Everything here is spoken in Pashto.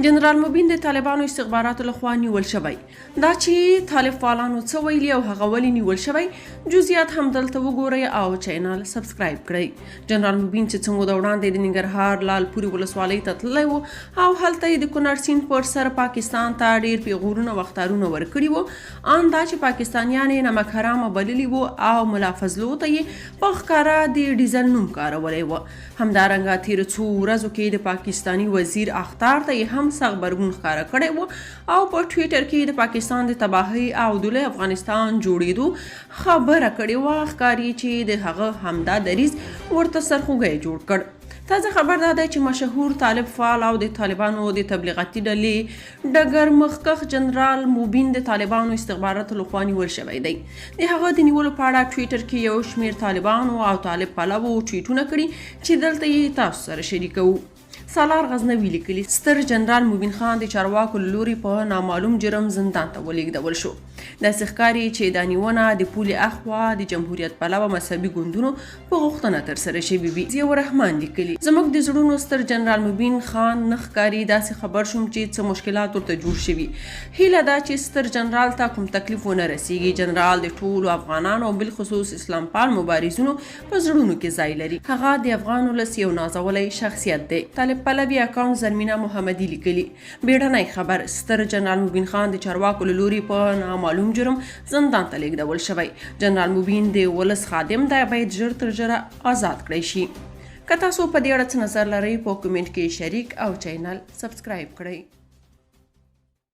جنرال مبین د طالبانو استخباراتو لخوا نیول شوی. دا چې طالب فعالانو څه ویلي او هغه ولې نیول شوی جزئیات هم دلته وګورئ او چینل سبسکرایب کړئ. جنرال مبین چې څنګه د وړاندې د ننګرهار لالپورې ولسوالۍ ته تللی و او هلته یې د کونړ سیند پر سر پاکستان ته ډېر پیغورونه او اخطارونه ورکړي وو. ان دا چې پاکستانیان یې نمک حرامه بللي وو او ملا فضلو ته یې په ښکاره د ډیزل نوم کارولی و. همدارنګه تېرو څو ورځو کې د پاکستاني وزیر اختار ته یې هم سخت غبرګون ښکاره کړی و او په ټویټر کې د پاکستان د تباهۍ او د لوی افغانستان جوړېدو خبره کړې وه. ښکاري چې د هغه همدا دریځ ورته سرخوږی جوړ کړ. تازه خبر دا دی چې مشهور طالب فعال او د طالبانو د تبلیغاتي ډلې ډګر مخکښ جنرال مبین د طالبانو استخباراتو لخوا نیول شوی دی. د هغه د نیولو په اړه ټویټر کې یو شمېر طالبانو او طالب پلوو ټویټونه کړي چې دلته یې تاسو سره شریکوو. سالار غزنوي لیکلي ستر جنرال مبین خان د چارواکو له لوري په نامعلوم جرم زندان ته ولېږدول شو. داسې ښکاري چې دا نیونه د پولې اخوا د جمهوریت پلوه مذهبي ګوندونو په غوښتنه ترسره شوې وي. ضیاء الرحمن لیکلي زموږ د زړونو ستر جنرال مبین خان نه ښکاري داسې خبر شوم چې څه مشکلات ورته جوړ شوي. هیله ده چې ستر جنرال ته کوم تکلیف ونه رسیږي. جنرال د ټولو افغانانو او بالخصوص اسلام پال مبارزینو په زړونو کې ځای لري. هغه د افغان ولس یو نازولی شخصیت دی. طالب پلوي اکاونټ زرمینه محمدي لیکلي بیړنی خبر ستر جنرال مبین خان د چارواکو له لوري په نامعلوم جرم زندان ته لیږدول شوی. جنرال مبین د ولس خادم دی، باید ژر تر ژره آزاد کړی شي. که تاسو په دې اړه څه نظر لرئ په کومنټ کې شریک او چینل سبسکرایب کړئ.